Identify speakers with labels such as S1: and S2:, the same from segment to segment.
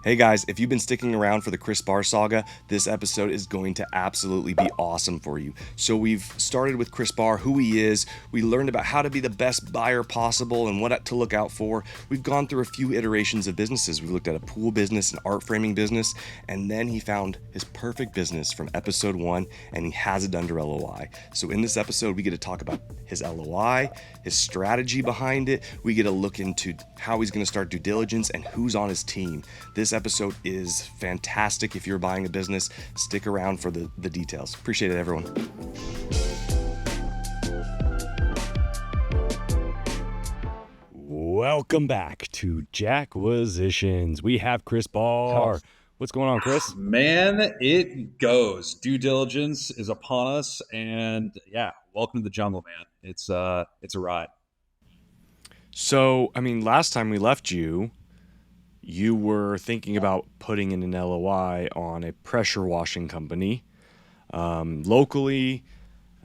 S1: Hey guys, if you've been sticking around for the Chris Barr saga, this episode is going to absolutely be awesome for you. So we've started with Chris Barr, who he is. We learned about how to be the best buyer possible and what to look out for. We've gone through a few iterations of businesses. We've looked at a pool business, an art framing business, and then he found his perfect business from episode 1, and he has it under LOI. So in this episode, we get to talk about his LOI, his strategy behind it. We get a look into how he's going to start due diligence and who's on his team. This episode is fantastic. If you're buying a business, stick around for the details. Appreciate it, everyone.
S2: Welcome back to Jackquisitions. We have Chris Barr. What's going on, Chris?
S3: Man, it goes. Due diligence is upon us, and yeah, welcome to the jungle, man. It's a ride.
S1: So, last time we left you, you were thinking about putting in an LOI on a pressure washing company locally,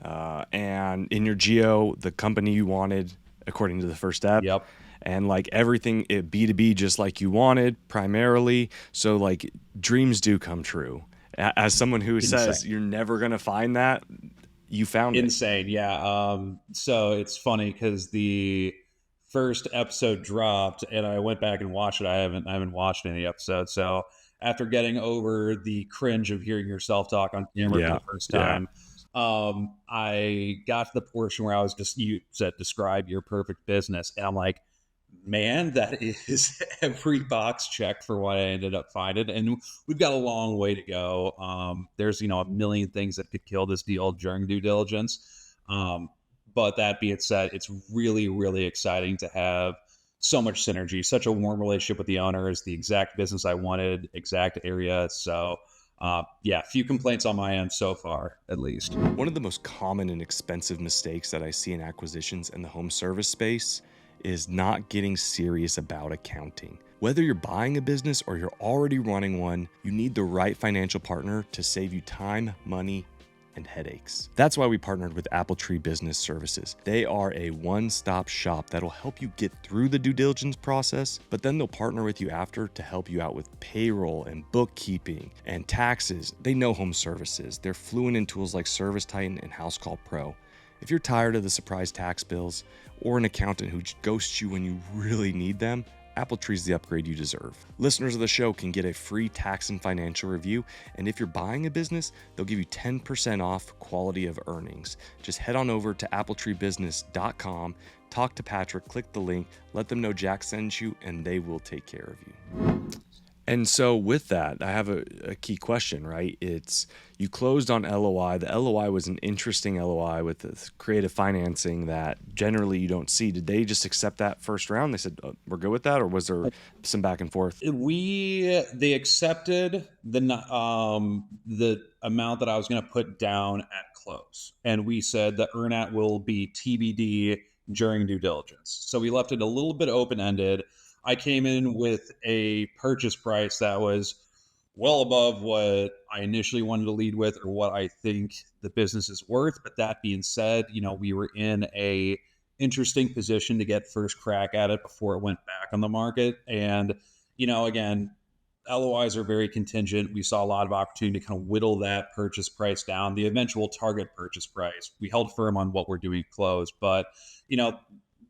S1: and in your geo, the company you wanted, according to the first step.
S3: Yep.
S1: And like everything, it B2B just like you wanted primarily. So like dreams do come true. As someone who says you're never going to find that, you found it.
S3: Insane. Yeah. So it's funny because the first episode dropped and I went back and watched it. I haven't watched any episodes. So after getting over the cringe of hearing yourself talk on camera for the first time, I got to the portion where you said, describe your perfect business. And I'm like, man, that is every box checked for what I ended up finding. And we've got a long way to go. There's, a million things that could kill this deal during due diligence. But that being said, it's really, really exciting to have so much synergy, such a warm relationship with the owners, the exact business I wanted, exact area. So a few complaints on my end so far, at least.
S1: One of the most common and expensive mistakes that I see in acquisitions in the home service space is not getting serious about accounting. Whether you're buying a business or you're already running one, you need the right financial partner to save you time, money, and headaches. That's why we partnered with Appletree Business Services. They are a one-stop shop that'll help you get through the due diligence process, but then they'll partner with you after to help you out with payroll and bookkeeping and taxes. They know home services. They're fluent in tools like Service Titan and House Call Pro. If you're tired of the surprise tax bills or an accountant who ghosts you when you really need them, Appletree's the upgrade you deserve. Listeners of the show can get a free tax and financial review, and if you're buying a business, they'll give you 10% off quality of earnings. Just head on over to appletreebusiness.com, talk to Patrick, click the link, let them know Jack sends you, and they will take care of you. And so with that, I have a key question, right? It's you closed on LOI. The LOI was an interesting LOI with the creative financing that generally you don't see. Did they just accept that first round? They said, we're good with that? Or was there some back and forth?
S3: They accepted the amount that I was going to put down at close. And we said the earnout will be TBD during due diligence. So we left it a little bit open-ended. I came in with a purchase price that was well above what I initially wanted to lead with or what I think the business is worth. But that being said, we were in a interesting position to get first crack at it before it went back on the market. And, again, LOIs are very contingent. We saw a lot of opportunity to kind of whittle that purchase price down, the eventual target purchase price. We held firm on what we're doing close, but,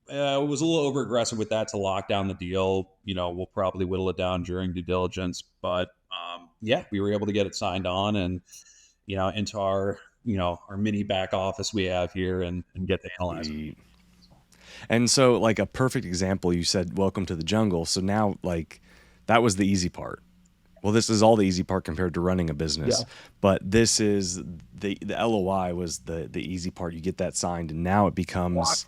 S3: it was a little over aggressive with that to lock down the deal. We'll probably whittle it down during due diligence, but we were able to get it signed on and, into our mini back office we have here and get to analyze it.
S1: And so like a perfect example, you said, welcome to the jungle. So now like that was the easy part. Well, this is all the easy part compared to running a business, but this is the LOI was the easy part. You get that signed and now it becomes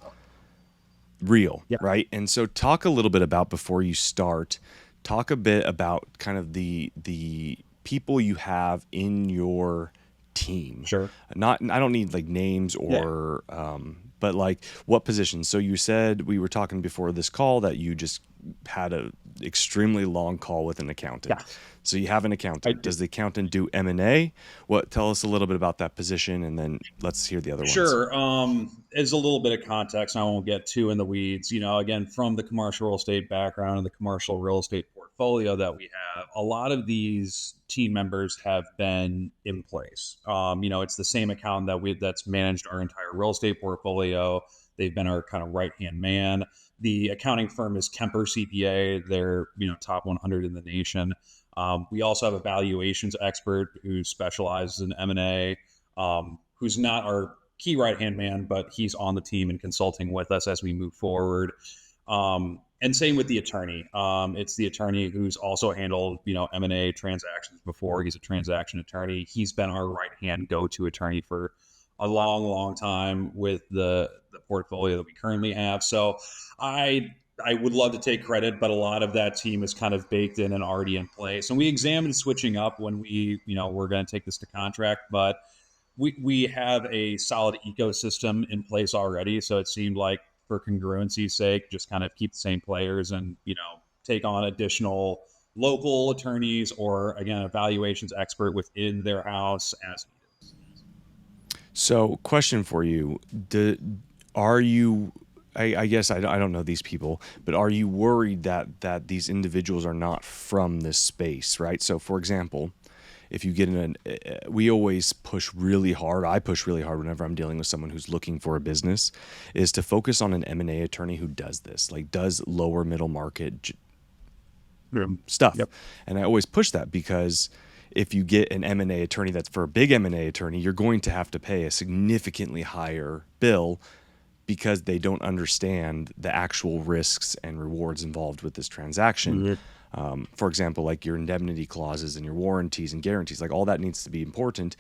S1: real, right? And so talk a little bit about, before you start, talk a bit about kind of the people you have in your team.
S3: Sure.
S1: I don't need like names or, but like what positions. So you said, we were talking before this call that you just had a extremely long call with an accountant.
S3: Yeah.
S1: So you have an accountant. Does the accountant do M&A? Tell us a little bit about that position, and then let's hear the other ones.
S3: Sure. As a little bit of context, and I won't get too in the weeds. Again, from the commercial real estate background and the commercial real estate portfolio portfolio that we have, a lot of these team members have been in place. It's the same accountant that's managed our entire real estate portfolio. They've been our kind of right hand man. The accounting firm is Kemper CPA. They're top 100 in the nation. We also have a valuations expert who specializes in M&A, who's not our key right hand man, but he's on the team and consulting with us as we move forward. And same with the attorney. It's the attorney who's also handled M&A transactions before. He's a transaction attorney. He's been our right hand go-to attorney for a long time with the portfolio that we currently have. So I would love to take credit, but a lot of that team is kind of baked in and already in place. And we examined switching up when we're going to take this to contract, but we have a solid ecosystem in place already. So it seemed like, for congruency's sake, just kind of keep the same players and take on additional local attorneys or, again, a valuations expert within their house as needed.
S1: So, question for you: are you? I guess I don't know these people, but are you worried that these individuals are not from this space, right? So, for example, if you get in we always push really hard. I push really hard whenever I'm dealing with someone who's looking for a business, is to focus on an M&A attorney who does this, like does lower middle market stuff.
S2: Yep.
S1: And I always push that because if you get an M&A attorney that's for a big M&A attorney, you're going to have to pay a significantly higher bill because they don't understand the actual risks and rewards involved with this transaction.
S2: Mm-hmm.
S1: For example, like your indemnity clauses and your warranties and guarantees, like all that needs to be important.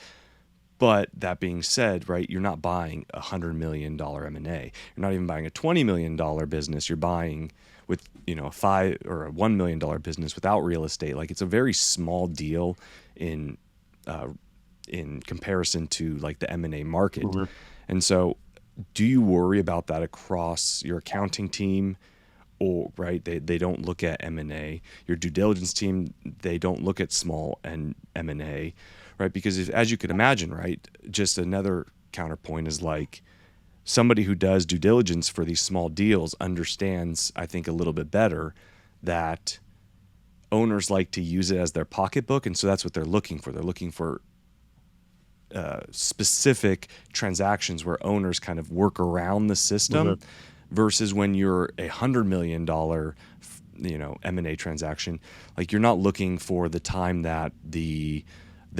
S1: But that being said, right, you're not buying $100 million M&A. You're not even buying a $20 million business. You're buying with, a $5 or a $1 million business without real estate. Like, it's a very small deal in comparison to like the M&A market.
S2: Mm-hmm.
S1: And so do you worry about that across your accounting team? Or right, they don't look at M&A. Your due diligence team, they don't look at small and M&A, right? Because as you can imagine, right, just another counterpoint is like somebody who does due diligence for these small deals understands, I think, a little bit better that owners like to use it as their pocketbook, and so that's what they're looking for. They're looking for specific transactions where owners kind of work around the system. Mm-hmm. Versus when you're $100 million, M&A transaction, like you're not looking for the time that the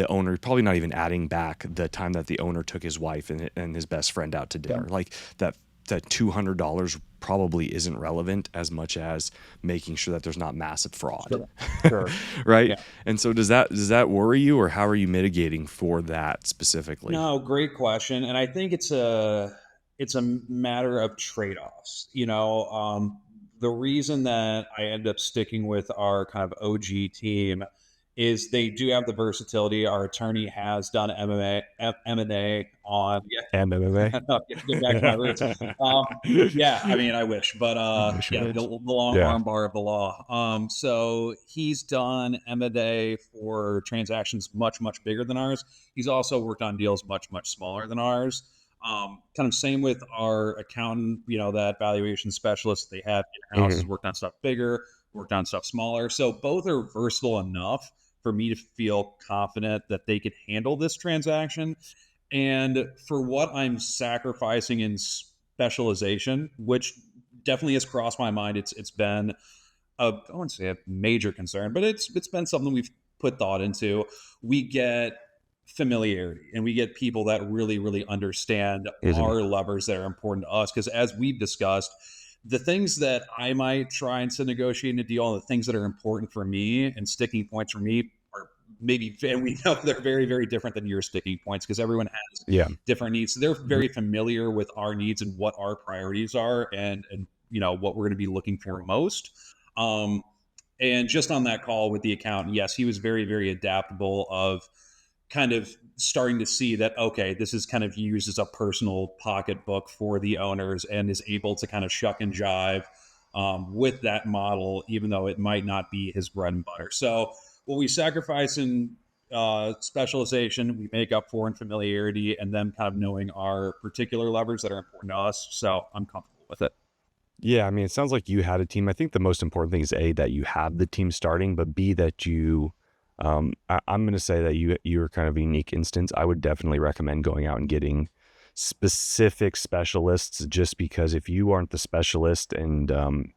S1: owner, probably not even adding back the time that the owner took his wife and his best friend out to dinner. Yeah. Like that $200 probably isn't relevant as much as making sure that there's not massive fraud.
S3: Sure.
S1: Right.
S3: Yeah.
S1: And so does that worry you, or how are you mitigating for that specifically?
S3: No, great question. And I think it's a matter of trade-offs. The reason that I end up sticking with our kind of OG team is they do have the versatility. Our attorney has done M&A on
S2: MMA.
S3: Get back to my roots. Yeah, I mean, I wish, but the long armbar of the law. So he's done M&A for transactions much bigger than ours. He's also worked on deals much smaller than ours. Kind of same with our accountant, that valuation specialist they have in-house has worked on stuff bigger, worked on stuff smaller. So both are versatile enough for me to feel confident that they could handle this transaction. And for what I'm sacrificing in specialization, which definitely has crossed my mind, it's been I wouldn't say a major concern, but it's been something we've put thought into. We get familiarity and we get people that really understand our levers that are important to us, because as we've discussed, the things that I might try and to negotiate in a deal and the things that are important for me and sticking points for me are maybe, and we know they're very different than your sticking points because everyone has different needs. So they're very familiar with our needs and what our priorities are and what we're going to be looking for most. And just on that call with the accountant, yes, he was very adaptable of kind of starting to see that, okay, this is kind of used as a personal pocketbook for the owners and is able to kind of shuck and jive with that model, even though it might not be his bread and butter. So what we sacrifice in specialization, we make up for in familiarity and then kind of knowing our particular levers that are important to us. So I'm comfortable with it.
S2: Yeah, I mean, it sounds like you had a team. I think the most important thing is A, that you have the team starting, but B, that you, I'm going to say that you're kind of a unique instance. I would definitely recommend going out and getting specific specialists, just because if you aren't the specialist and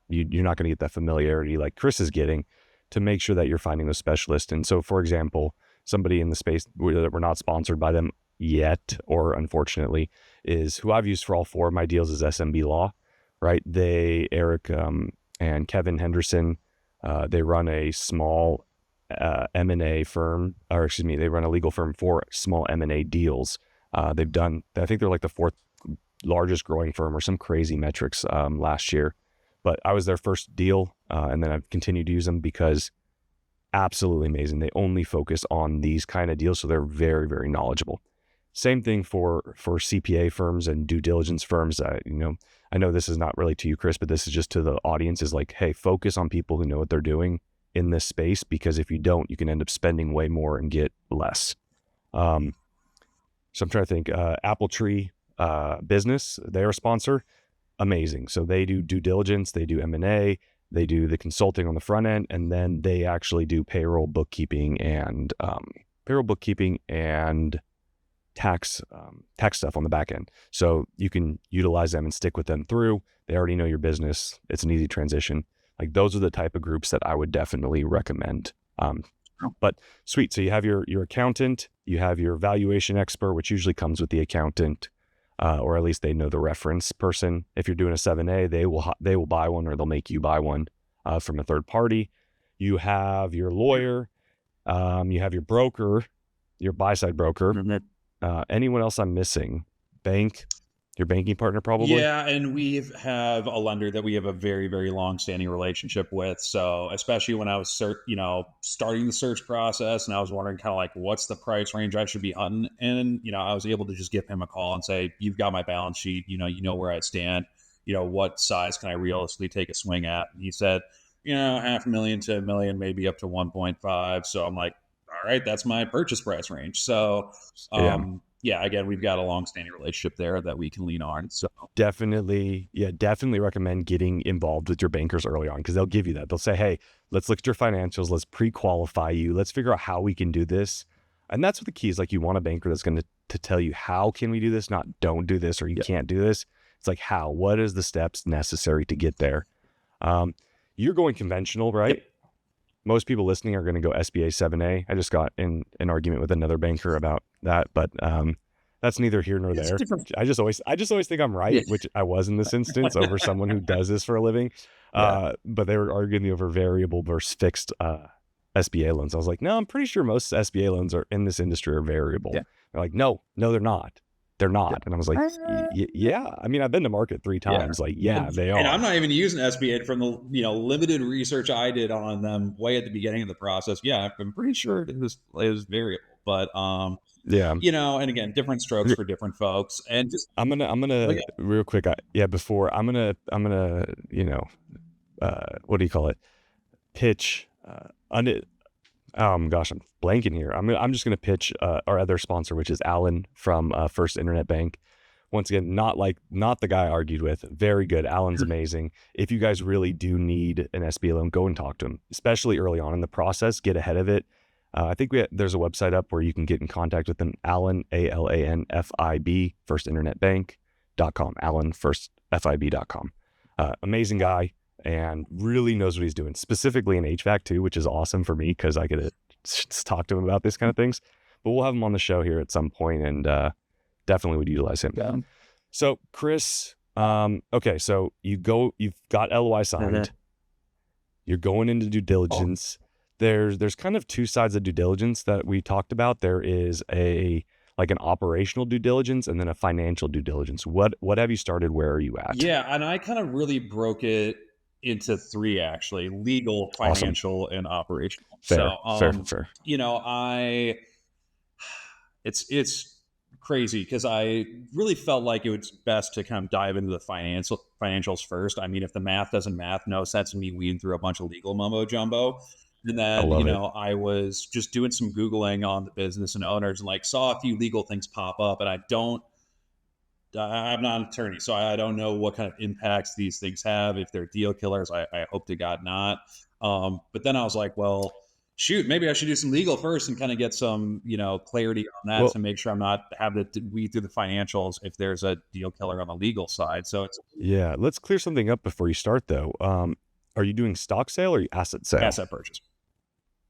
S2: you're not going to get that familiarity like Chris is getting, to make sure that you're finding those specialists. And so, for example, somebody in the space that we're not sponsored by them yet, or unfortunately, is who I've used for all four of my deals is SMB Law. Right? Eric and Kevin Henderson, they run a small M&A firm, or excuse me, they run a legal firm for small M&A deals. I think they're like the fourth largest growing firm or some crazy metrics last year. But I was their first deal, and then I've continued to use them because absolutely amazing. They only focus on these kind of deals, so they're very, very knowledgeable. Same thing for CPA firms and due diligence firms. I know this is not really to you, Chris, but this is just to the audience, is like, hey, focus on people who know what they're doing in this space, because if you don't, you can end up spending way more and get less. So I'm trying to think, Apple Tree Business, they're a sponsor. Amazing. So they do due diligence, they do M&A, they do the consulting on the front end, and then they actually do payroll bookkeeping and tax stuff on the back end. So you can utilize them and stick with them through. They already know your business. It's an easy transition. Like, those are the type of groups that I would definitely recommend. But sweet. So you have your accountant, you have your valuation expert, which usually comes with the accountant, or at least they know the reference person. If you're doing a 7A, they will buy one, or they'll make you buy one from a third party. You have your lawyer, you have your broker, your buy-side broker. Anyone else I'm missing? Your banking partner, probably.
S3: Yeah, and we have a lender that we have a very, very long-standing relationship with. So, especially when I was, starting the search process, and I was wondering kind of like, what's the price range I should be hunting, and I was able to just give him a call and say, "You've got my balance sheet. You know where I stand. What size can I realistically take a swing at?" And he said, $500,000 to $1 million, maybe up to 1.5. So I'm like, all right, that's my purchase price range. So, yeah, again, we've got a long-standing relationship there that we can lean on. So
S2: definitely recommend getting involved with your bankers early on, because they'll give you that. They'll say, hey, let's look at your financials. Let's pre-qualify you. Let's figure out how we can do this. And that's what the key is. Like, you want a banker that's going to tell you, how can we do this? Not don't do this, or you can't do this. It's like, how, what is the steps necessary to get there? You're going conventional, right?
S3: Yep.
S2: Most people listening are going to go SBA 7A. I just got in an argument with another banker about that, but that's neither here nor there. I just always think I'm right, which I was in this instance over someone who does this for a living. But they were arguing over variable versus fixed SBA loans. I was like, no, I'm pretty sure most SBA loans are in this industry are variable. Yeah. They're like, no, they're not. They're not. Yeah. And I was like, yeah. I mean, I've been to market 3 times. They are.
S3: And I'm not even using SBA from the limited research I did on them way at the beginning of the process. Yeah, I'm pretty sure it was variable. But and again, different strokes for different folks. And just
S2: I'm gonna real quick. Before I'm gonna what do you call it? Pitch. Gosh, I'm blanking here. I'm just going to pitch our other sponsor, which is Alan from First Internet Bank. Once again, not the guy I argued with. Very good. Alan's amazing. If you guys really do need an SBA loan, go and talk to him, especially early on in the process. Get ahead of it. I think there's a website up where you can get in contact with him. Alan, ALANFIB, firstinternetbank.com. AlanFirstFIB.com. Amazing guy. And really knows what he's doing, specifically in HVAC too, which is awesome for me because I get to just talk to him about these kind of things. But we'll have him on the show here at some point, and definitely would utilize him. Yeah. So Chris, okay, so you've got LOI signed. You're going into due diligence. There's kind of 2 sides of due diligence that we talked about. There is an operational due diligence and then a financial due diligence. What have you started? Where are you at? Yeah,
S3: and I kind of really broke it into 3, actually: legal, financial, and operational.
S2: Fair.
S3: It's crazy because I really felt like it was best to kind of dive into the financials first. I mean, if the math doesn't math, no sense in me weeding through a bunch of legal mumbo jumbo. And then, I was just doing some Googling on the business and owners, and saw a few legal things pop up, and I don't I'm not an attorney, so I don't know what kind of impacts these things have. If they're deal killers, I hope to God not. But then I was like, well, shoot, maybe I should do some legal first and kind of get some, clarity on that
S2: Well,
S3: to make sure I'm not having to weed through the financials if there's a deal killer on the legal side. So it's
S2: yeah, let's clear something up before you start though. Are you doing stock sale or asset sale?
S3: asset purchase.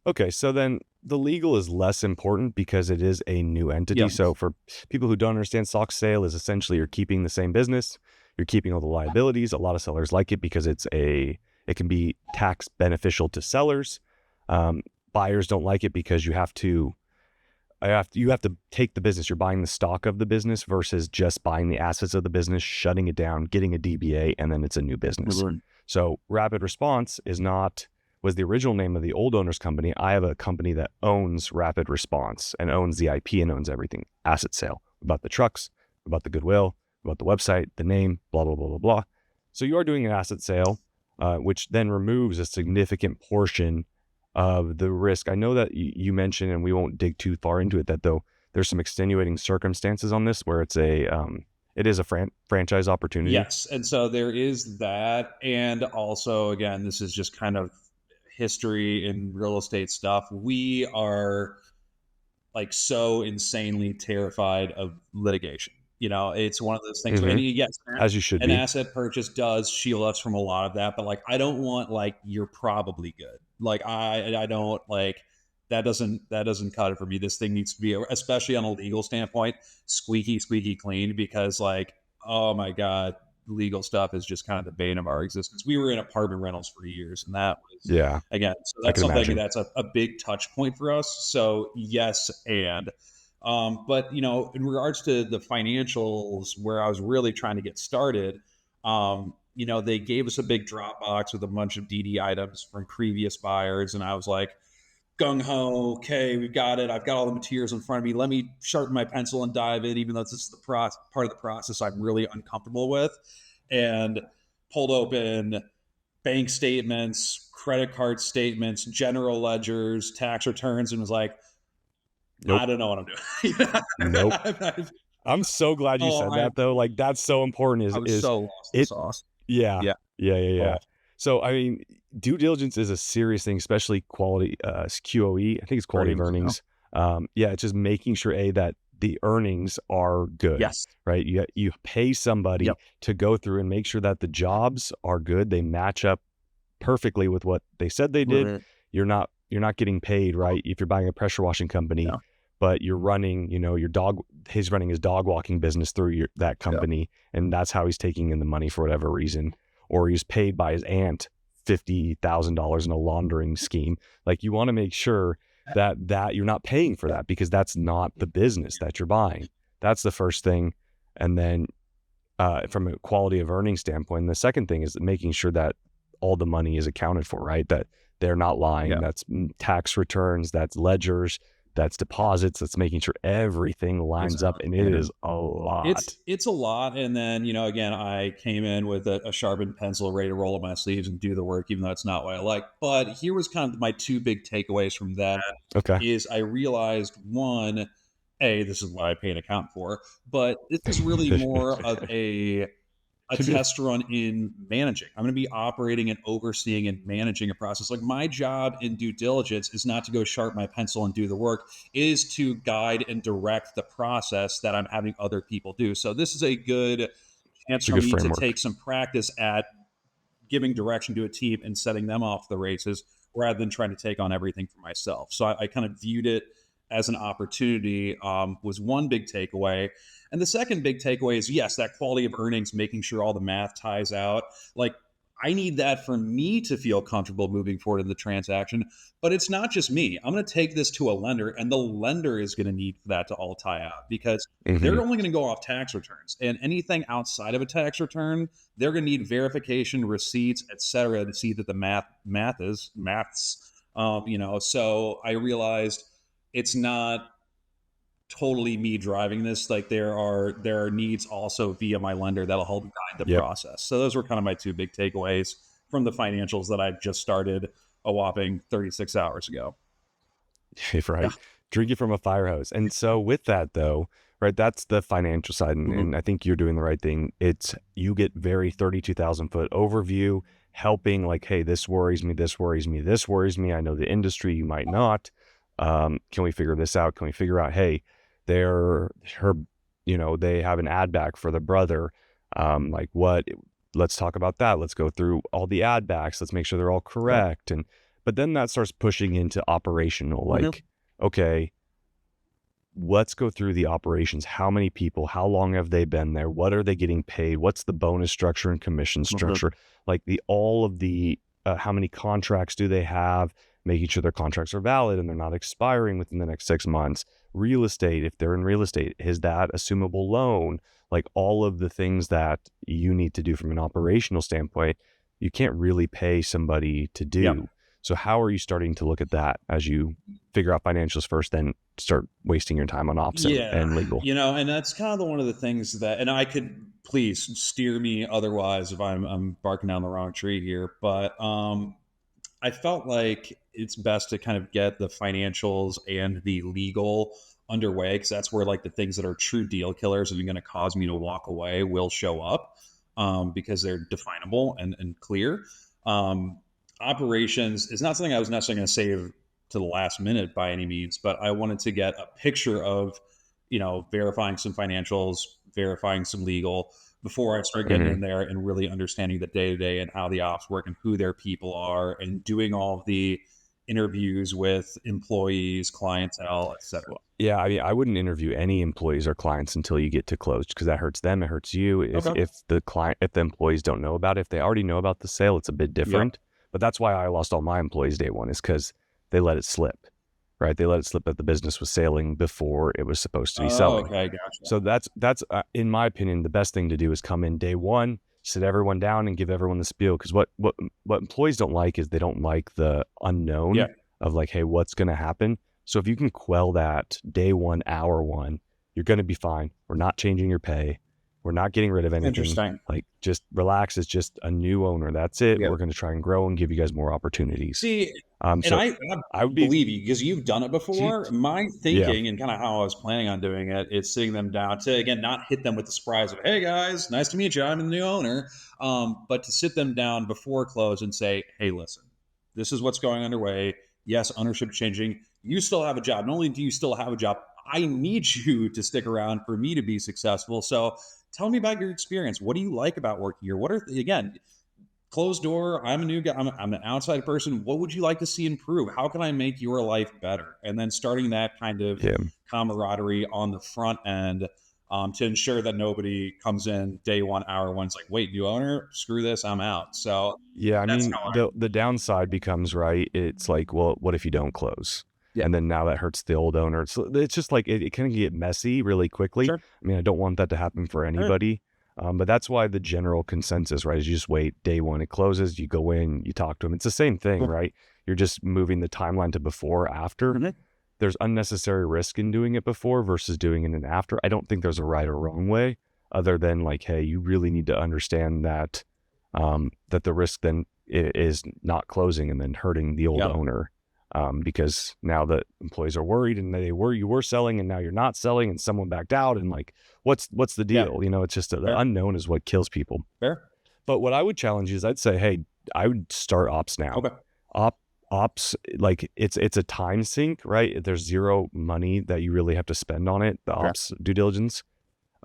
S2: Okay, so then the legal is less important because it is a new entity.
S3: Yeah.
S2: So for people who don't understand, stock sale is essentially you're keeping the same business, you're keeping all the liabilities. A lot of sellers like it because it can be tax beneficial to sellers. Buyers don't like it because you have to take the business. You're buying the stock of the business versus just buying the assets of the business, shutting it down, getting a DBA, and then it's a new business.
S3: Mhm.
S2: So Rapid Response was the original name of the old owner's company. I have a company that owns Rapid Response and owns the IP and owns everything. Asset sale. About the trucks, about the goodwill, about the website, the name, blah, blah, blah, blah, blah. So you are doing an asset sale, which then removes a significant portion of the risk. I know that you mentioned, and we won't dig too far into it, that though there's some extenuating circumstances on this where it is a franchise opportunity.
S3: Yes. And so there is that. And also, again, this is just kind of history in real estate stuff. We are like so insanely terrified of litigation. It's one of those things where,
S2: Hmm.
S3: and yes,
S2: As you should
S3: an
S2: be.
S3: asset purchase does shield us from a lot of that, but like, I don't want like, you're probably good. Like, I don't like, that doesn't cut it for me. This thing needs to be, especially on a legal standpoint, squeaky, squeaky clean, because like, oh my God, legal stuff is just kind of the bane of our existence. We were in apartment rentals for years, and that was,
S2: Yeah,
S3: again, so
S2: I
S3: that's
S2: can
S3: something
S2: imagine.
S3: that's a big touch point for us. So yes, and but in regards to the financials, where I was really trying to get started, they gave us a big Dropbox with a bunch of DD items from previous buyers, and I was like, gung ho, okay, we've got it. I've got all the materials in front of me. Let me sharpen my pencil and dive in, even though this is the part of the process I'm really uncomfortable with. And pulled open bank statements, credit card statements, general ledgers, tax returns, and was like, I
S2: Nope.
S3: don't know what I'm
S2: Nope.
S3: doing.
S2: I'm so glad you
S3: oh,
S2: said that though. Like that's so important
S3: I was
S2: is
S3: so lost in the
S2: it
S3: sauce.
S2: yeah.
S3: Yeah.
S2: Yeah, yeah, yeah.
S3: Oh,
S2: So I mean, due diligence is a serious thing, especially quality QOE. I think it's quality of
S3: earnings.
S2: earnings. Yeah, it's just making sure that the earnings are good,
S3: Yes.
S2: right? You pay somebody
S3: Yep.
S2: to go through and make sure that the jobs are good. They match up perfectly with what they said they did.
S3: Right.
S2: You're not getting paid, right? If you're buying a pressure washing company,
S3: Yeah.
S2: but you're running, he's running his dog walking business through that
S3: Yeah.
S2: company, and that's how he's taking in the money for whatever reason, or he's paid by his aunt $50,000 in a laundering scheme. Like you want to make sure that you're not paying for that because that's not the business that you're buying. That's the first thing, and then from a quality of earnings standpoint, the second thing is making sure that all the money is accounted for, right? That they're not lying.
S3: Yeah.
S2: That's tax returns, that's ledgers, that's deposits, that's making sure everything lines up. And it is a lot.
S3: It's a lot. And then, again, I came in with a sharpened pencil ready to roll up my sleeves and do the work, even though it's not what I like. But here was kind of my two big takeaways from that
S2: Okay.
S3: is I realized one, this is what I pay an accountant for, but this is really more of a test run in managing. I'm going to be operating and overseeing and managing a process. Like my job in due diligence is not to go sharpen my pencil and do the work, it is to guide and direct the process that I'm having other people do. So this is a good chance
S2: It's a
S3: for
S2: good
S3: me to
S2: framework.
S3: take some practice at giving direction to a team and setting them off the races rather than trying to take on everything for myself. So I kind of viewed it as an opportunity, was one big takeaway. And the second big takeaway is yes, that quality of earnings, making sure all the math ties out. Like I need that for me to feel comfortable moving forward in the transaction. But it's not just me. I'm going to take this to a lender, and the lender is going to need that to all tie out because
S2: Hmm.
S3: they're only going to go off tax returns. And anything outside of a tax return, they're going to need verification, receipts, etc., to see that the maths. So I realized it's not totally me driving this. Like there are needs also via my lender that'll help guide the
S2: Yep.
S3: process. So those were kind of my two big takeaways from the financials that I just started a whopping 36 hours ago. Yeah.
S2: Right. Drinking from a fire hose. And so with that though, right? That's the financial side. And,
S3: Mhm.
S2: and I think you're doing the right thing. It's, you get very 32,000 foot overview, helping like, hey, this worries me, this worries me, this worries me. I know the industry, you might not. Can we figure this out? Can we figure out, hey, her, they have an ad back for the brother. Like what, let's talk about that. Let's go through all the ad backs. Let's make sure they're all
S3: Okay.
S2: correct. But then that starts pushing into operational,
S3: Mhm.
S2: like, okay, let's go through the operations. How many people, how long have they been there? What are they getting paid? What's the bonus structure and commission
S3: Mhm.
S2: structure? Like all of the, how many contracts do they have? Making sure their contracts are valid and they're not expiring within the next 6 months. Real estate, if they're in real estate, is that assumable loan? Like all of the things that you need to do from an operational standpoint, you can't really pay somebody to
S3: Yeah.
S2: do. So how are you starting to look at that as you figure out financials first, then start wasting your time on ops
S3: Yeah,
S2: and legal?
S3: and that's kind of the one of the things that, and I could, please steer me otherwise if I'm barking down the wrong tree here, but I felt like it's best to kind of get the financials and the legal underway, because that's where like the things that are true deal killers and are going to cause me to walk away will show up, because they're definable and clear. Um, Operations is not something I was necessarily going to save to the last minute by any means, but I wanted to get a picture of, verifying some financials, verifying some legal before I start getting
S2: Hmm.
S3: in there and really understanding the day to day and how the ops work and who their people are, and doing all of the interviews with employees, clientele, etc.
S2: Well, yeah, I mean, I wouldn't interview any employees or clients until you get to close because that hurts them, it hurts you. If
S3: Okay.
S2: if the client, if the employees don't know about it, if they already know about the sale, it's a bit
S3: Yep.
S2: different. But that's why I lost all my employees day one, is because they let it slip, right? They let it slip that the business was sailing before it was supposed to be
S3: Oh,
S2: selling.
S3: okay, gotcha.
S2: So that's in my opinion, the best thing to do is come in day one, sit everyone down, and give everyone the spiel. Because what employees don't like is they don't like the
S3: Yeah.
S2: unknown of like, hey, what's going to happen. So if you can quell that day one, hour one, you're going to be fine. We're not changing your pay. We're not getting rid of anything.
S3: Interesting.
S2: Like just relax. It's just a new owner. That's it.
S3: Yeah.
S2: We're going to try and grow and give you guys more opportunities.
S3: See, and
S2: So
S3: I
S2: I would be,
S3: believe you because you've done it before. My
S2: yeah,
S3: thinking and kind of how I was planning on doing it is sitting them down to, again, not hit them with the surprise of, "Hey guys, nice to meet you. I'm the new owner," but to sit them down before close and say, "Hey, listen, this is what's going underway. Yes, ownership changing. You still have a job. Not only do you still have a job, I need you to stick around for me to be successful. So tell me about your experience. What do you like about working here? What are, again, closed door. I'm a new guy. I'm an outside person. What would you like to see improve? How can I make your life better?" And then starting that kind of
S2: yeah.
S3: camaraderie on the front end, to ensure that nobody comes in day one, hour one's like, "Wait, new owner, screw this, I'm out." So
S2: Yeah, I
S3: that's
S2: mean,
S3: how I.
S2: the downside becomes, right, it's like, well, what if you don't close?
S3: Yeah,
S2: And then now that hurts the old owner. It's just like it can get messy really quickly.
S3: sure.
S2: I mean, I don't want that to happen for
S3: All right.
S2: anybody. But that's why the general consensus, right, is you just wait day one, it closes, you go in, you talk to them. It's the same thing,
S3: Cool.
S2: right? You're just moving the timeline to before, after.
S3: Mhm.
S2: There's unnecessary risk in doing it before versus doing it in after. I don't think there's a right or wrong way, other than like, hey, you really need to understand that that the risk then is not closing and then hurting the old
S3: Yep.
S2: owner, because now the employees are worried and you were selling and now you're not selling and someone backed out and like what's the
S3: Yeah.
S2: deal? It's just the
S3: Fair.
S2: unknown is what kills people.
S3: Fair.
S2: But what I would challenge is I'd say, hey, I would start ops now.
S3: Okay.
S2: Op Ops, like it's a time sink, right? There's zero money that you really have to spend on it, the
S3: Okay.
S2: ops due diligence,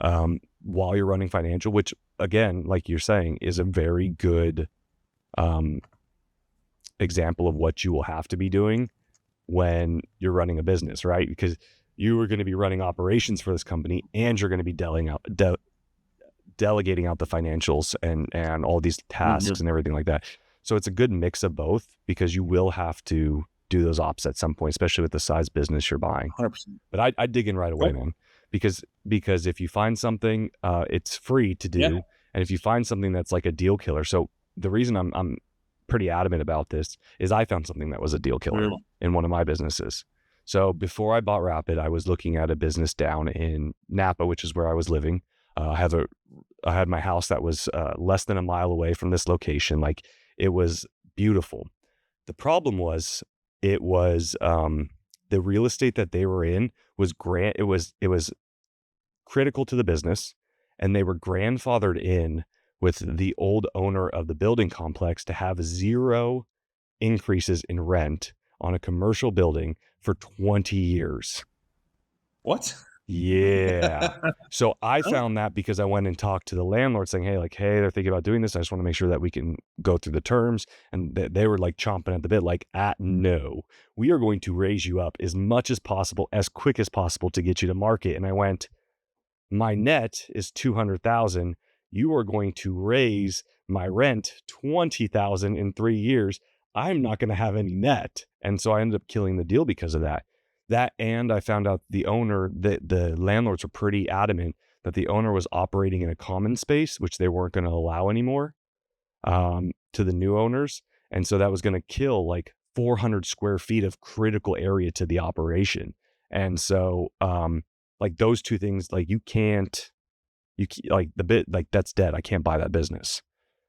S2: while you're running financial, which again, like you're saying, is a very good um, example of what you will have to be doing when you're running a business, right? Because you are going to be running operations for this company and you're going to be delegating out the financials and all these
S3: Mhm.
S2: tasks and everything like that. So it's a good mix of both because you will have to do those ops at some point, especially with the size business you're buying.
S3: 100%.
S2: But I dig in right away,
S3: Cool.
S2: man, because if you find something, it's free to
S3: Yeah.
S2: do, and if you find something that's like a deal killer. So the reason I'm pretty adamant about this is I found something that was a deal killer
S3: Mm.
S2: in one of my businesses. So before I bought Rapid, I was looking at a business down in Napa, which is where I was living. I had my house that was less than a mile away from this location. Like it was beautiful. The problem was it was the real estate that they were in was critical to the business, and they were grandfathered in with the old owner of the building complex to have 0 increases in rent on a commercial building for 20 years.
S3: What?
S2: Yeah. So I found that because I went and talked to the landlord saying, hey, they're thinking about doing this. I just want to make sure that we can go through the terms. And they were like chomping at the bit, like, no, we are going to raise you up as much as possible, as quick as possible to get you to market. And I went, my net is 200,000. You are going to raise my rent 20,000 in 3 years. I'm not going to have any net. And so I ended up killing the deal because of that. And I found out the landlords were pretty adamant that the owner was operating in a common space, which they weren't going to allow anymore to the new owners. And so that was going to kill like 400 square feet of critical area to the operation. And so like those two things, like that's dead. I can't buy that business.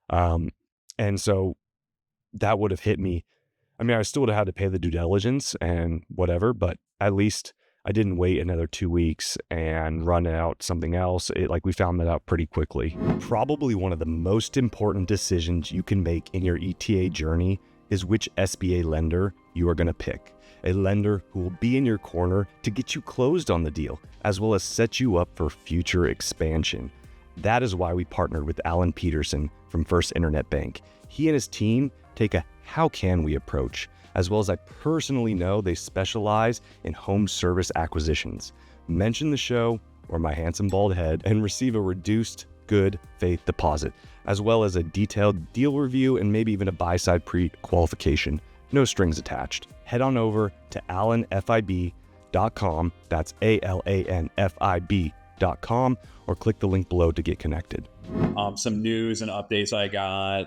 S2: And so that would have hit me. I mean, I still would have had to pay the due diligence and whatever, but at least I didn't wait another 2 weeks and run out something else. We found that out pretty quickly. Probably one of the most important decisions you can make in your ETA journey is which SBA lender you are going to pick. A lender who will be in your corner to get you closed on the deal, as well as set you up for future expansion. That is why we partnered with Alan Peterson from First Internet Bank. He and his team take a how can we approach, as well as I personally know they specialize in home service acquisitions. Mention the show or my handsome bald head and receive a reduced good faith deposit, as well as a detailed deal review and maybe even a buy-side pre-qualification. No strings attached. Head on over to alanfib.com. That's alanfib.com, or click the link below to get connected.
S3: Some news and updates I got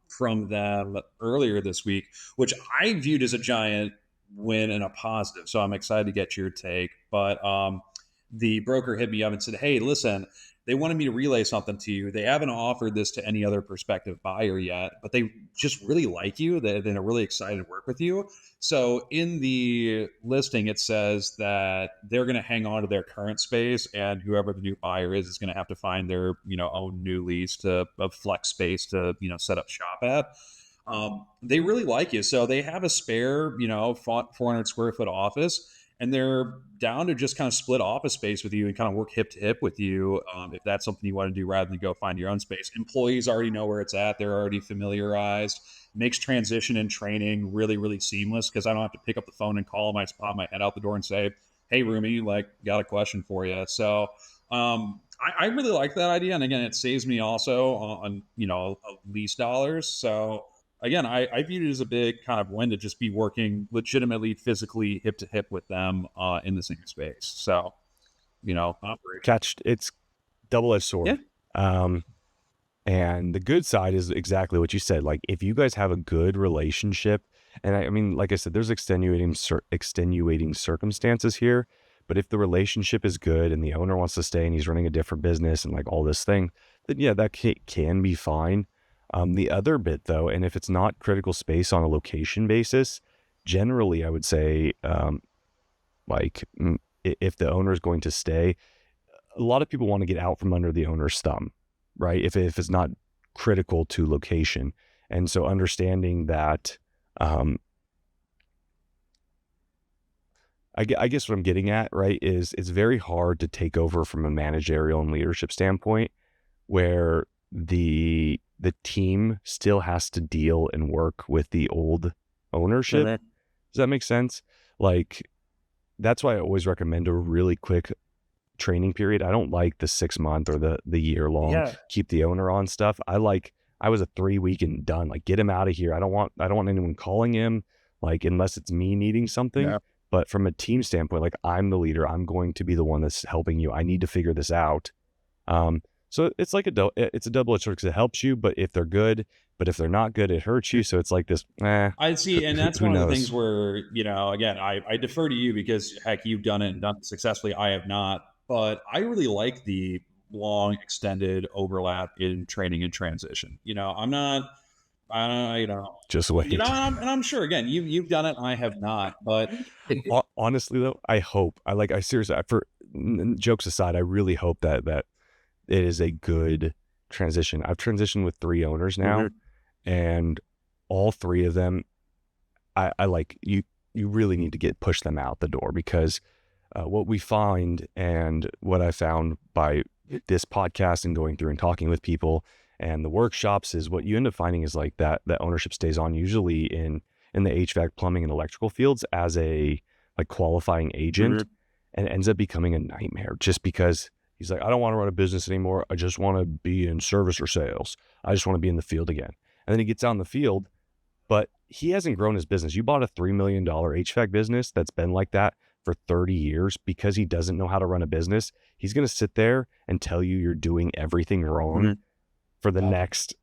S3: from them earlier this week, which I viewed as a giant win and a positive. So I'm excited to get your take. But the broker hit me up and said, hey, listen, they wanted me to relay something to you. They haven't offered this to any other prospective buyer yet, but they just really like you. They're really excited to work with you. So in the listing, it says that they're going to hang on to their current space, and whoever the new buyer is going to have to find their own new lease of flex space to set up shop at. They really like you, so they have a spare 400 square foot office, and they're down to just kind of split office space with you and kind of work hip to hip with you if that's something you want to do rather than go find your own space. Employees already know where it's at. They're already familiarized. Makes transition and training really, really seamless because I don't have to pick up the phone and call them. I just pop my head out the door and say, hey, Rumi, got a question for you. So I really like that idea. And again, it saves me also on lease dollars. So again, I viewed it as a big kind of win to just be working legitimately, physically hip to hip with them in the same space. So,
S2: It's double-edged sword.
S3: Yeah.
S2: And the good side is exactly what you said. Like, if you guys have a good relationship, and I mean, like I said, there's extenuating circumstances here, but if the relationship is good and the owner wants to stay and he's running a different business and like all this thing, then yeah, that can be fine. The other bit though, and if it's not critical space on a location basis, generally I would say, if the owner is going to stay, a lot of people want to get out from under the owner's thumb, right? If it's not critical to location. And so understanding that, I guess what I'm getting at, right, is it's very hard to take over from a managerial and leadership standpoint where the team still has to deal and work with the old ownership.
S3: Mm-hmm.
S2: Does that make sense? Like, that's why I always recommend a really quick training period. I don't like the 6-month or the year long keep the owner on stuff. I was a 3-week and done. Like, get him out of here. I don't want anyone calling him, like, unless it's me needing something. Yeah. But from a team standpoint, like, I'm the leader. I'm going to be the one that's helping you. I need to figure this out. So it's like it's a double-edged sword because it helps you, but if they're good, but if they're not good, it hurts you. So it's like this.
S3: I see, and that's one of the things where again, I defer to you because heck, you've done it and done it successfully. I have not, but I really like the long, extended overlap in training and transition. I'm not.
S2: Just wait.
S3: I'm sure again, you've done it. I have not, but
S2: honestly though, I hope I seriously jokes aside, I really hope that it is a good transition. I've transitioned with 3 owners now, and all 3 of them, I like you really need to push them out the door, because what we find, and what I found by this podcast and going through and talking with people and the workshops, is what you end up finding is like that ownership stays on usually in the HVAC, plumbing, and electrical fields as a like qualifying agent, and ends up becoming a nightmare, just because he's like, I don't want to run a business anymore. I just want to be in service or sales. I just want to be in the field again. And then he gets out in the field, but he hasn't grown his business. You bought a $3 million HVAC business that's been like that for 30 years because he doesn't know how to run a business. He's going to sit there and tell you you're doing everything wrong for the next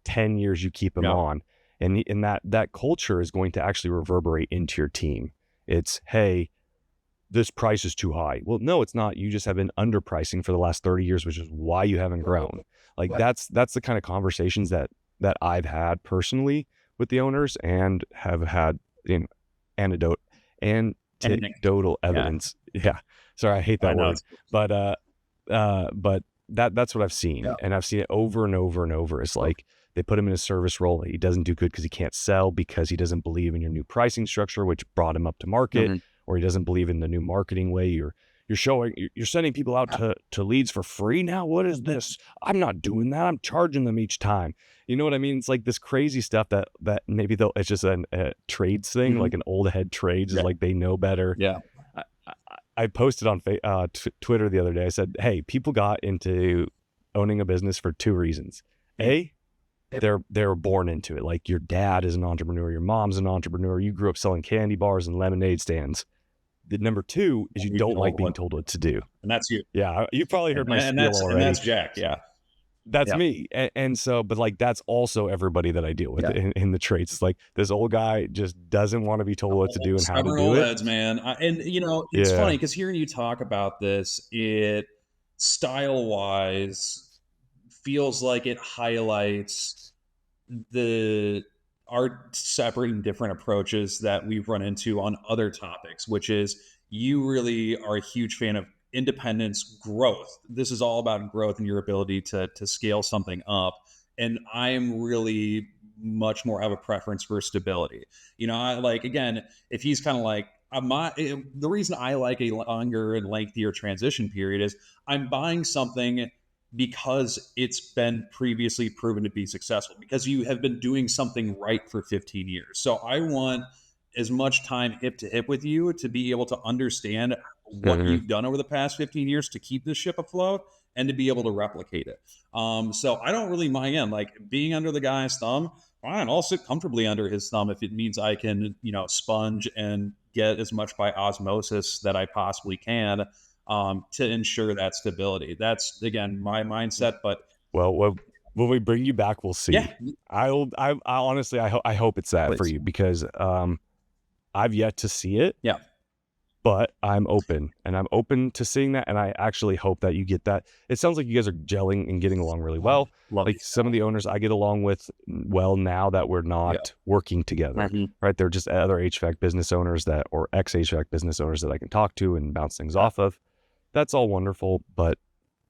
S2: 10 years you keep him on. And that culture is going to actually reverberate into your team. It's, hey, this price is too high. Well, no, it's not. You just have been underpricing for the last 30 years, which is why you haven't grown. Like that's the kind of conversations that I've had personally with the owners, and have had anecdotal evidence. Yeah. Sorry, I hate that word. But that's what I've seen. And I've seen it over and over and over. It's like they put him in a service role. He doesn't do good because he can't sell, because he doesn't believe in your new pricing structure, which brought him up to market, or he doesn't believe in the new marketing way. You're sending people out to leads for free now. What is this? I'm not doing that. I'm charging them each time. You know what I mean? It's like this crazy stuff that maybe it's just a trades thing, like an old head trades is like they know better.
S3: Yeah.
S2: I posted on Twitter the other day. I said, hey, people got into owning a business for 2 reasons. A, they're born into it. Like your dad is an entrepreneur, your mom's an entrepreneur, you grew up selling candy bars and lemonade stands. The number 2 is you don't like being told what to do.
S3: And that's you.
S2: Yeah. You've probably heard my spiel already.
S3: And that's Jack. Yeah.
S2: That's me. And so, but like, that's also everybody that I deal with in the trades. It's like this old guy just doesn't want to be told what to do and how to do it.
S3: Heads, man. And it's funny because hearing you talk about this, it style wise feels like it highlights our separate and different approaches that we've run into on other topics, which is you really are a huge fan of independence, growth. This is all about growth and your ability to scale something up. And I'm really much more have a preference for stability. I like, again, if he's kind of like, the reason I like a longer and lengthier transition period is I'm buying something because it's been previously proven to be successful, because you have been doing something right for 15 years. So I want as much time hip to hip with you to be able to understand what you've done over the past 15 years to keep this ship afloat and to be able to replicate it. So I don't really mind like being under the guy's thumb. Fine, I'll sit comfortably under his thumb if it means I can, sponge and get as much by osmosis that I possibly can to ensure that stability. That's, again, my mindset. But
S2: when we bring you back, we'll see.
S3: Yeah.
S2: I honestly, I hope it's that for you, because I've yet to see it.
S3: Yeah.
S2: But I'm open to seeing that. And I actually hope that you get that. It sounds like you guys are gelling and getting along really well. Like some of the owners I get along with well now that we're not working together, right? They're just other HVAC business owners or ex-HVAC business owners that I can talk to and bounce things off of. That's all wonderful. But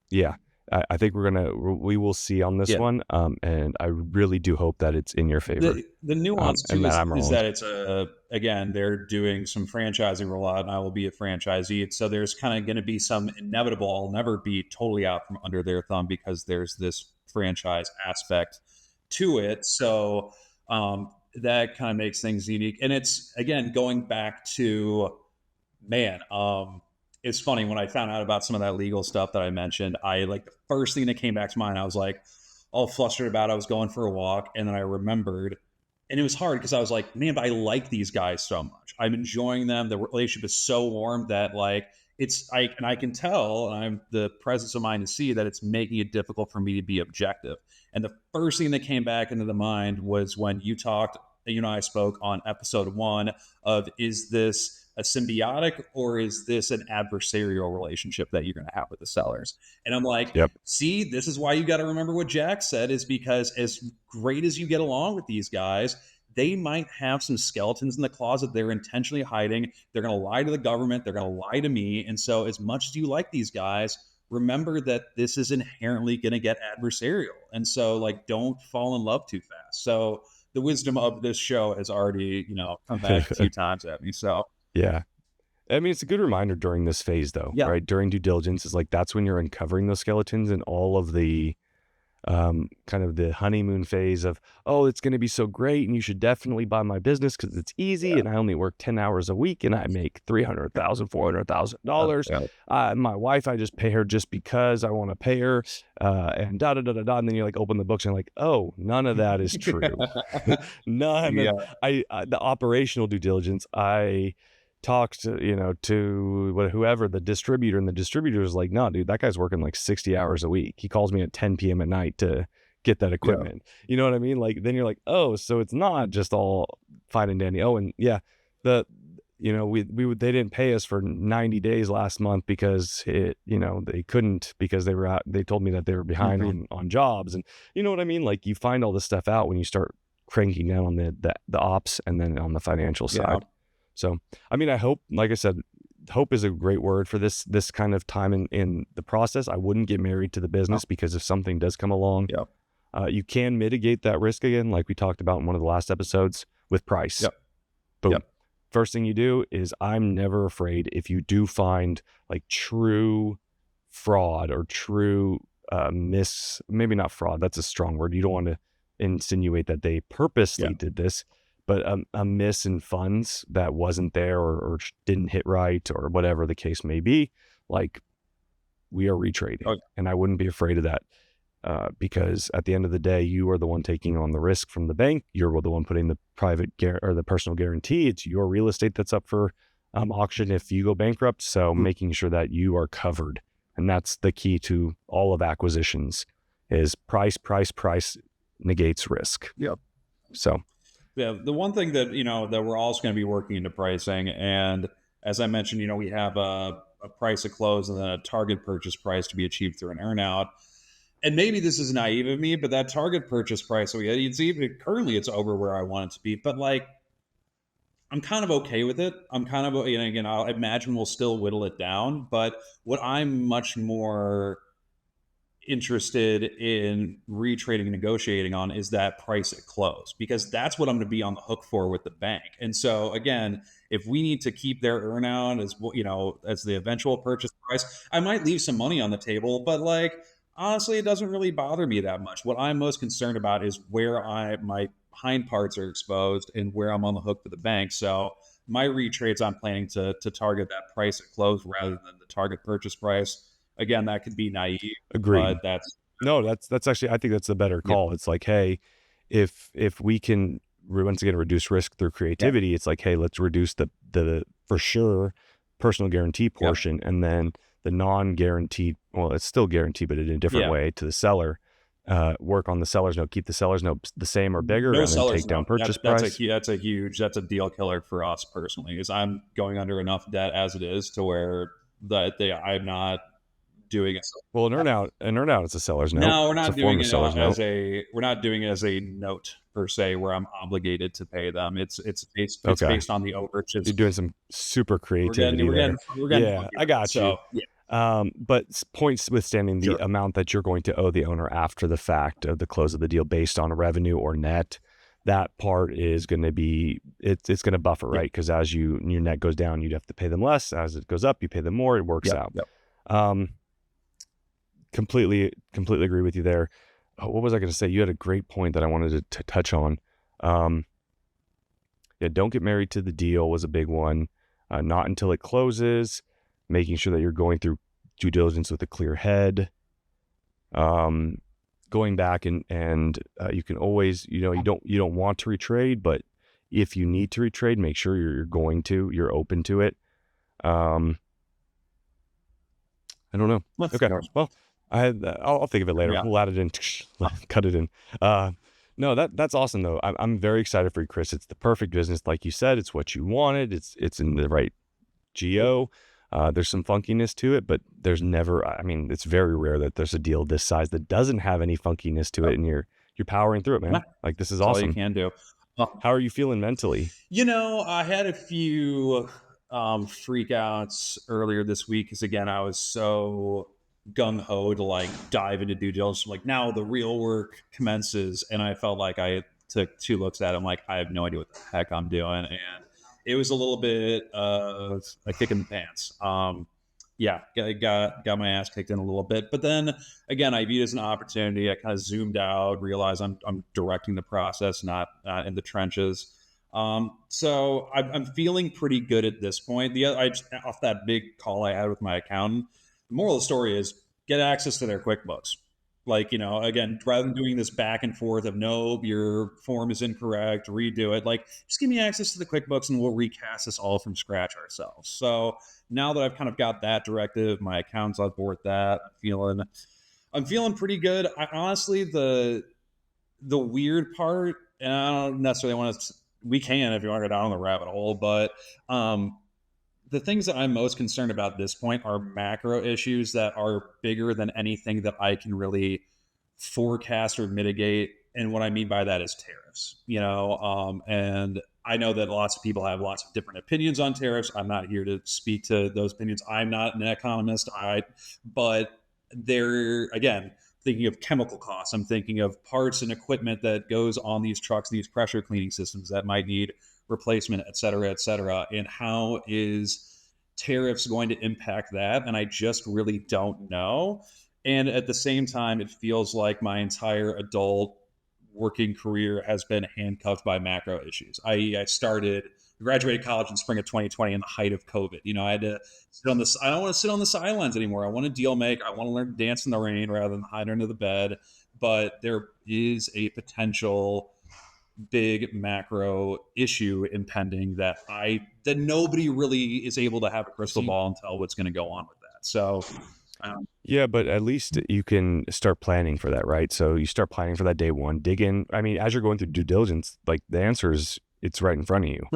S2: yeah, I think we will see on this one. And I really do hope that it's in your favor.
S3: The nuance too is that it's again, they're doing some franchising rollout and I will be a franchisee. So there's kind of going to be some inevitable, I'll never be totally out from under their thumb because there's this franchise aspect to it. So that kind of makes things unique. And it's, again, going back to, it's funny when I found out about some of that legal stuff that I mentioned, the first thing that came back to mind, I was like all flustered about it. I was going for a walk and then I remembered, and it was hard because I was like, man, but I like these guys so much. I'm enjoying them. The relationship is so warm that and I can tell, and I'm the presence of mind to see that it's making it difficult for me to be objective. And the first thing that came back into the mind was when you and I spoke on episode 1 of, is this a symbiotic or is this an adversarial relationship that you're going to have with the sellers? And I'm like, see, this is why you got to remember what Jack said, is because as great as you get along with these guys, they might have some skeletons in the closet they're intentionally hiding. They're going to lie to the government. They're going to lie to me. And so, as much as you like these guys, remember that this is inherently going to get adversarial. And so, like, don't fall in love too fast. So, the wisdom of this show has already, come back a few times at me. So,
S2: Yeah. I mean, it's a good reminder during this phase, though,
S3: yeah,
S2: right? During due diligence is like, that's when you're uncovering those skeletons and all of the kind of the honeymoon phase of, oh, it's going to be so great and you should definitely buy my business because it's easy
S3: yeah,
S2: and I only work 10 hours a week and I make $300,000, $400,000.
S3: yeah,
S2: My wife, I just pay her just because I want to pay her, and da da da da da. And then you like open the books and like, oh, none of that is true. None
S3: yeah,
S2: of the operational due diligence. I talked to whoever the distributor, and the distributor was like, no, dude, that guy's working like 60 hours a week. He calls me at 10 p.m. at night to get that equipment. You know what I mean? Like, then you're like, oh, so it's not just all fine and dandy. Oh, and yeah, they didn't pay us for 90 days last month because they couldn't, because they told me that they were behind on jobs. And you know what I mean? Like, you find all this stuff out when you start cranking down on the ops and then on the financial side.
S3: yeah.
S2: So, I mean, I hope, like I said, hope is a great word for this kind of time in the process. I wouldn't get married to the business because if something does come along, you can mitigate that risk again, like we talked about in one of the last episodes, with price. Boom. First thing you do is, I'm never afraid if you do find like true fraud or true maybe not fraud, that's a strong word. You don't want to insinuate that they purposely did this, but a miss in funds that wasn't there or didn't hit right or whatever the case may be, like, we are retrading. And I wouldn't be afraid of that because at the end of the day, you are the one taking on the risk from the bank. You're the one putting the or the personal guarantee. It's your real estate that's up for auction if you go bankrupt. So making sure that you are covered. And that's the key to all of acquisitions is price negates risk. So
S3: yeah, the one thing that that we're also going to be working into pricing, and as I mentioned, we have a price at close and then a target purchase price to be achieved through an earnout. And maybe this is naive of me, but that target purchase price, currently it's over where I want it to be, but like, I'm kind of okay with it. I'm kind of, again, I'll imagine we'll still whittle it down, but what I'm much more interested in retrading and negotiating on is that price at close, because that's what I'm going to be on the hook for with the bank. And so again, if we need to keep their earnout as the eventual purchase price, I might leave some money on the table, but like, honestly, it doesn't really bother me that much. What I'm most concerned about is where my hind parts are exposed and where I'm on the hook for the bank. So my retrades, I'm planning to target that price at close rather than the target purchase price. Again, that could be naive.
S2: Agreed.
S3: But
S2: that's actually, I think that's the better call. It's like, hey, if we can once again reduce risk through creativity, it's like, hey, let's reduce the for sure personal guarantee portion, and then the non-guaranteed, well, it's still guaranteed, but in a different way to the seller. Work on the seller's note, keep the seller's note the same or bigger, and then take down purchase price.
S3: That's a deal killer for us personally, because I'm going under enough debt as it is to where I'm not doing it.
S2: Well, an earnout is a seller's note.
S3: No, we're not doing it as a note per se, where I'm obligated to pay them. It's based on the overages.
S2: You're doing some super creativity there.
S3: We're getting
S2: yeah, I got you. But points withstanding, the amount that you're going to owe the owner after the fact of the close of the deal based on revenue or net, that part is going to be, it's going to buffer, right? Because as your net goes down, you'd have to pay them less. As it goes up, you pay them more. It works out. Completely agree with you there. What was I going to say? You had a great point that I wanted to touch on. Don't get married to the deal was a big one. Not until it closes. Making sure that you're going through due diligence with a clear head. Going back and you can always, you don't want to retrade, but if you need to retrade, make sure you're open to it. I don't know. Okay. Well, I'll think of it later. We'll add it in, cut it in. No, that's awesome though. I'm very excited for you, Chris. It's the perfect business. Like you said, it's what you wanted. It's in the right geo. There's some funkiness to it, but there's never, it's very rare that there's a deal this size that doesn't have any funkiness to it, and you're powering through it, man. Like, this is awesome.
S3: All you can do.
S2: How are you feeling mentally?
S3: I had a few freak outs earlier this week because, again, I was so gung ho to like dive into due diligence. Like, now the real work commences. And I felt like I took two looks at it. I'm like, I have no idea what the heck I'm doing. And it was a little bit of a kick in the pants. Yeah, got my ass kicked in a little bit. But then again, I viewed it as an opportunity. I kind of zoomed out, realized I'm directing the process, not in the trenches. So I'm feeling pretty good at this point. I just, off that big call I had with my accountant, the moral of the story is get access to their QuickBooks. Like, again, rather than doing this back and forth of no, your form is incorrect, redo it. Like, just give me access to the QuickBooks and we'll recast this all from scratch ourselves. So now that I've kind of got that directive, my accountant's on board with that. I'm feeling pretty good. I honestly, the weird part, and I don't necessarily want to. We can if you want to go down the rabbit hole, but the things that I'm most concerned about at this point are macro issues that are bigger than anything that I can really forecast or mitigate. And what I mean by that is tariffs. And I know that lots of people have lots of different opinions on tariffs. I'm not here to speak to those opinions. I'm not an economist. But they're, again, thinking of chemical costs. I'm thinking of parts and equipment that goes on these trucks, these pressure cleaning systems that might need replacement, et cetera, et cetera. And how is tariffs going to impact that? And I just really don't know. And at the same time, it feels like my entire adult working career has been handcuffed by macro issues. I graduated college in spring of 2020 in the height of COVID. I had to sit on this. I don't want to sit on the sidelines anymore. I want to deal make. I want to learn to dance in the rain rather than hide under the bed. But there is a potential big macro issue impending that nobody really is able to have a crystal ball and tell what's going to go on with that. So
S2: Yeah, but at least you can start planning for that, right? So you start planning for that day one, dig in. I mean, as you're going through due diligence, like the answer is it's right in front of you.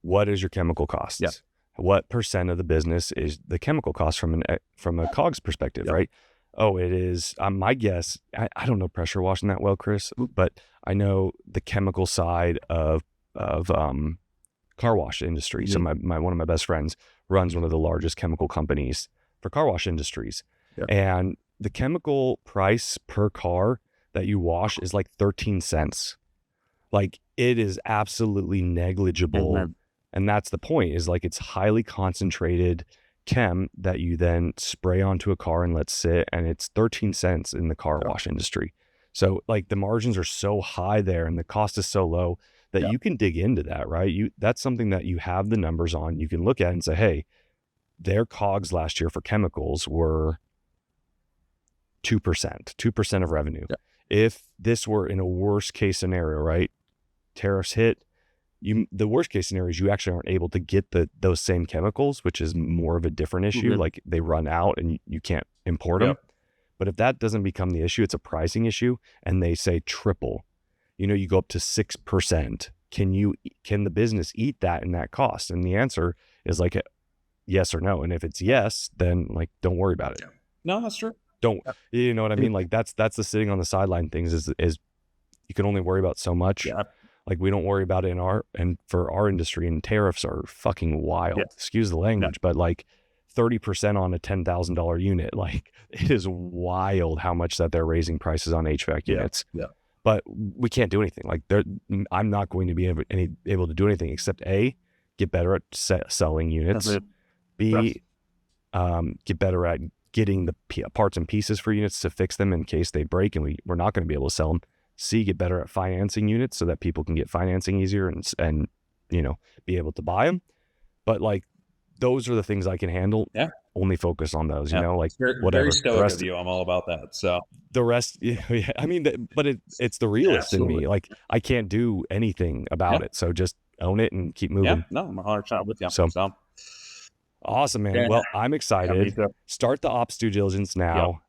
S2: What is your chemical costs?
S3: Yep.
S2: What percent of the business is the chemical cost from a COGS perspective,
S3: Yep.
S2: right? Oh, it is. My guess. I don't know pressure washing that well, Chris, but I know the chemical side of car wash industry. So my one of my best friends runs one of the largest chemical companies for car wash industries.
S3: Yeah.
S2: And the chemical price per car that you wash is like 13 cents. Like, it is absolutely negligible.
S3: Mhm.
S2: And that's the point, is like it's highly concentrated chem that you then spray onto a car and let sit, and it's 13 cents in the car wash industry. So like the margins are so high there and the cost is so low that you can dig into that, right? That's something that you have the numbers on. You can look at it and say, hey, their COGS last year for chemicals were 2% of revenue.
S3: Yeah.
S2: If this were in a worst case scenario, right? Tariffs hit, the worst case scenario is you actually aren't able to get those same chemicals, which is more of a different issue.
S3: Mhm.
S2: Like they run out and you can't import them. But if that doesn't become the issue, it's a pricing issue, and they say triple, you go up to 6%. Can the business eat that and that cost? And the answer is like yes or no. And if it's yes, then like don't worry about it.
S3: Yeah. No, that's true.
S2: You know what I mean? Like that's the sitting on the sideline things is you can only worry about so much.
S3: Yeah.
S2: Like we don't worry about it for our industry, and tariffs are fucking wild.
S3: Yeah.
S2: Excuse the language, but like 30% on a $10,000 unit, like it is wild how much that they're raising prices on HVAC units.
S3: Yeah.
S2: But we can't do anything. Like I'm not going to be able to do anything except A, get better at selling units. B, get better at getting the parts and pieces for units to fix them in case they break and we're not going to be able to sell them. C, get better at financing units so that people can get financing easier and be able to buy them. But like those are the things I can handle.
S3: Yeah.
S2: Only focus on those, like
S3: whatever.
S2: Very
S3: stoic of you. I'm all about that. So
S2: the rest, yeah. I mean, but it's the realist in me. Like I can't do anything about it. So just own it and keep moving.
S3: Yeah, no, I'm 100% with you.
S2: So awesome, man.
S3: Yeah.
S2: Well, I'm excited.
S3: Yeah,
S2: start the ops due diligence now,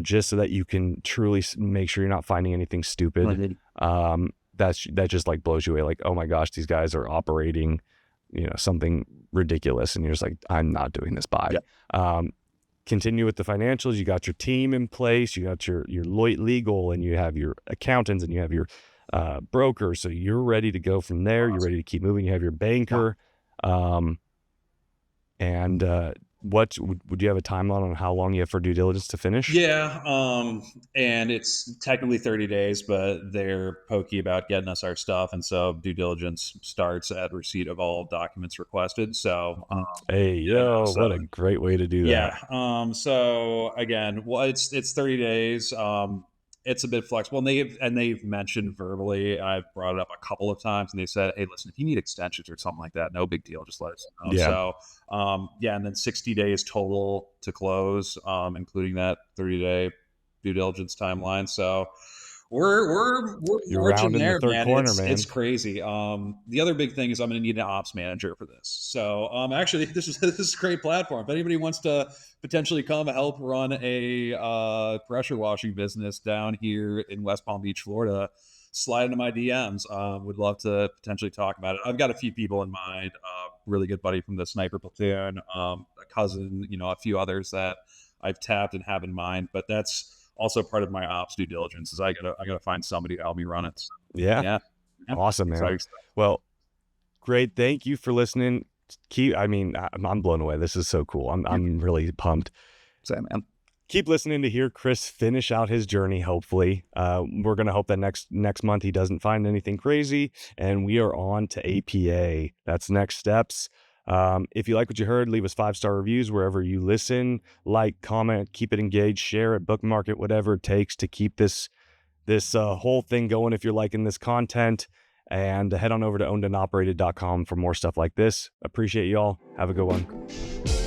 S2: just so that you can truly make sure you're not finding anything stupid. That just like blows you away. Like, oh my gosh, these guys are operating, something ridiculous, and you're just like, I'm not doing this. Bye. Yeah. Continue with the financials. You got your team in place. You got your legal, and you have your accountants, and you have your broker. So you're ready to go from there. You're ready to keep moving. You have your banker. And what would you have a timeline on how long you have for due diligence to finish?
S3: Yeah, and it's technically 30 days, but they're pokey about getting us our stuff, and so due diligence starts at receipt of all documents requested. So,
S2: Hey, yo,
S3: so
S2: what a great way to do that.
S3: yeah. So again, well, it's 30 days. It's a bit flexible, and they've mentioned verbally. I've brought it up a couple of times, and they said, "Hey, listen, if you need extensions or something like that, no big deal. Just let us know."
S2: Yeah.
S3: So, yeah, and then 60 days total to close, including that 30-day due diligence timeline. So, we're
S2: You're
S3: marching
S2: rounding the
S3: there,
S2: third
S3: man.
S2: corner,
S3: It's
S2: man.
S3: crazy. The other big thing is I'm going to need an ops manager for this. So actually, this is a great platform. If anybody wants to potentially come help run a pressure washing business down here in West Palm Beach, Florida, slide into my DMs. Would love to potentially talk about it. I've got a few people in mind. Really good buddy from the sniper platoon, a cousin, a few others that I've tapped and have in mind. But that's also part of my ops due diligence is I gotta find somebody to help me run it. So,
S2: Yeah.
S3: yeah.
S2: Awesome, man.
S3: Exciting stuff.
S2: Well, great. Thank you for listening. I'm blown away. This is so cool. I'm really pumped.
S3: Same, man.
S2: Keep listening to hear Chris finish out his journey. Hopefully, we're gonna hope that next month he doesn't find anything crazy, and we are on to APA. That's next steps. If you like what you heard, leave us 5-star reviews wherever you listen. Like, comment, keep it engaged, share it, bookmark it, whatever it takes to keep this whole thing going. If you're liking this content, and head on over to ownedandoperated.com for more stuff like this. Appreciate y'all. Have a good one.